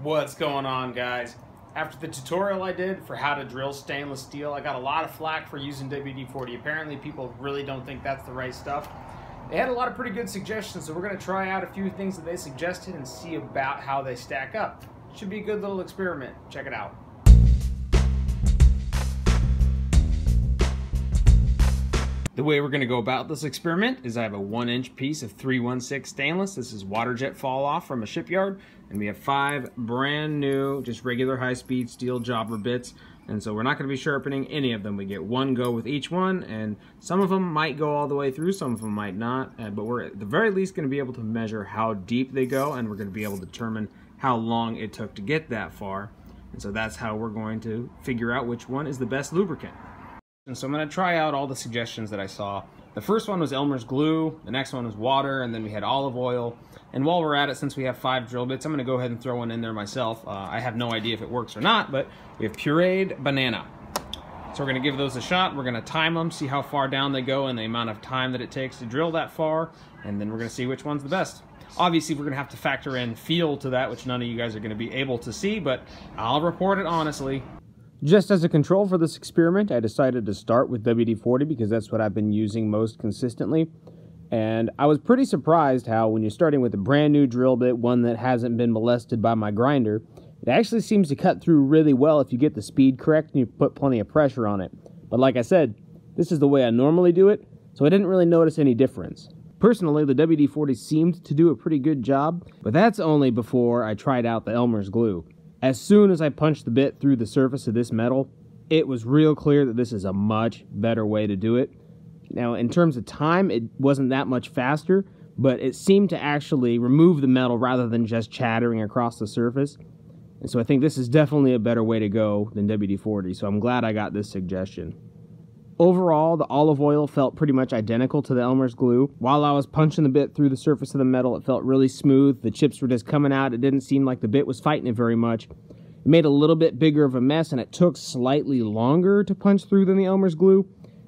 What's going on, guys? After the tutorial I did for how to drill stainless steel, I got a lot of flack for using WD-40. Apparently people really don't think that's the right stuff. They had a lot of pretty good suggestions, so we're going to try out a few things that they suggested and see about how they stack up. Should be a good little experiment. Check it out. The way we're going to go about this experiment is I have a 1-inch piece of 316 stainless. This is water jet fall off from a shipyard, and we have 5 brand new, just regular high-speed steel jobber bits. And so we're not going to be sharpening any of them. We get one go with each one, and some of them might go all the way through, some of them might not. But we're at the very least going to be able to measure how deep they go, and we're going to be able to determine how long it took to get that far. And so that's how we're going to figure out which one is the best lubricant. And so I'm going to try out all the suggestions that I saw. The first one was Elmer's glue, the next one was water, and then we had olive oil. And while we're at it, since we have 5 drill bits, I'm going to go ahead and throw one in there myself. I have no idea if it works or not, but we have pureed banana. So we're going to give those a shot. We're going to time them, see how far down they go and the amount of time that it takes to drill that far, and then we're going to see which one's the best. Obviously, we're going to have to factor in feel to that, which none of you guys are going to be able to see, but I'll report it honestly. Just as a control for this experiment, I decided to start with WD-40 because that's what I've been using most consistently. And I was pretty surprised how when you're starting with a brand new drill bit, one that hasn't been molested by my grinder, it actually seems to cut through really well if you get the speed correct and you put plenty of pressure on it. But like I said, this is the way I normally do it, so I didn't really notice any difference. Personally, the WD-40 seemed to do a pretty good job, but that's only before I tried out the Elmer's glue. As soon as I punched the bit through the surface of this metal, it was real clear that this is a much better way to do it. Now, in terms of time, it wasn't that much faster, but it seemed to actually remove the metal rather than just chattering across the surface. And so I think this is definitely a better way to go than WD-40, so I'm glad I got this suggestion. Overall, the olive oil felt pretty much identical to the Elmer's glue. While I was punching the bit through the surface of the metal, it felt really smooth. The chips were just coming out. It didn't seem like the bit was fighting it very much. It made a little bit bigger of a mess, and it took slightly longer to punch through than the Elmer's glue.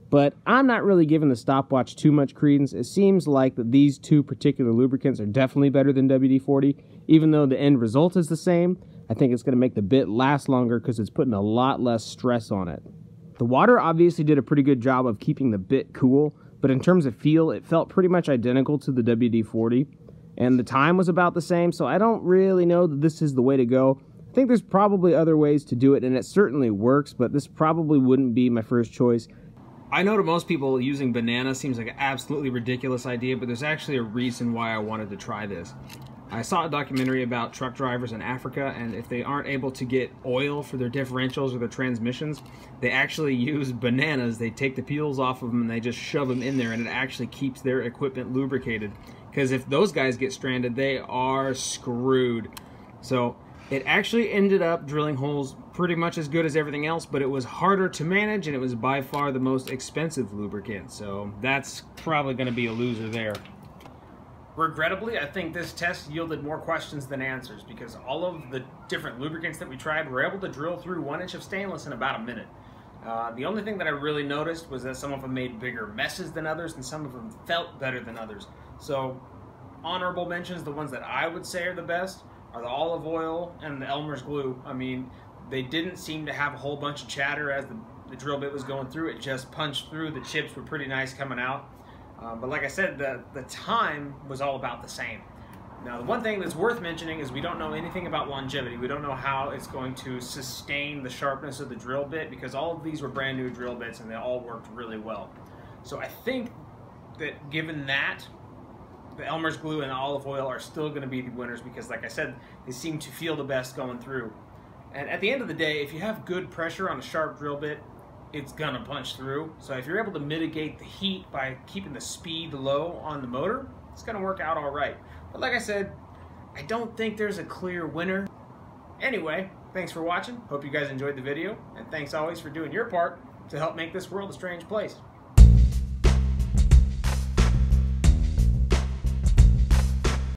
But I'm not really giving the stopwatch too much credence. It seems like that these two particular lubricants are definitely better than WD-40. Even though the end result is the same, I think it's going to make the bit last longer because it's putting a lot less stress on it. The water obviously did a pretty good job of keeping the bit cool, but in terms of feel, it felt pretty much identical to the WD-40, and the time was about the same, so I don't really know that this is the way to go. I think there's probably other ways to do it, and it certainly works, but this probably wouldn't be my first choice. I know to most people using banana seems like an absolutely ridiculous idea, but there's actually a reason why I wanted to try this. I saw a documentary about truck drivers in Africa, and if they aren't able to get oil for their differentials or their transmissions, they actually use bananas. They take the peels off of them and they just shove them in there, and it actually keeps their equipment lubricated. Because if those guys get stranded, they are screwed. So it actually ended up drilling holes pretty much as good as everything else, but it was harder to manage, and it was by far the most expensive lubricant. So that's probably going to be a loser there. Regrettably, I think this test yielded more questions than answers because all of the different lubricants that we tried were able to drill through 1 inch of stainless in about a minute. The only thing that I really noticed was that some of them made bigger messes than others and some of them felt better than others. So honorable mentions, the ones that I would say are the best, are the olive oil and the Elmer's glue. I mean, they didn't seem to have a whole bunch of chatter as the drill bit was going through. It just punched through. The chips were pretty nice coming out. But like I said, the time was all about the same. Now, the one thing that's worth mentioning is we don't know anything about longevity. We don't know how it's going to sustain the sharpness of the drill bit because all of these were brand new drill bits and they all worked really well. So I think that given that, the Elmer's glue and the olive oil are still going to be the winners because, like I said, they seem to feel the best going through. And at the end of the day, if you have good pressure on a sharp drill bit, it's gonna punch through. So if you're able to mitigate the heat by keeping the speed low on the motor, it's gonna work out all right. But like I said, I don't think there's a clear winner. Anyway, thanks for watching. Hope you guys enjoyed the video, and thanks always for doing your part to help make this world a strange place.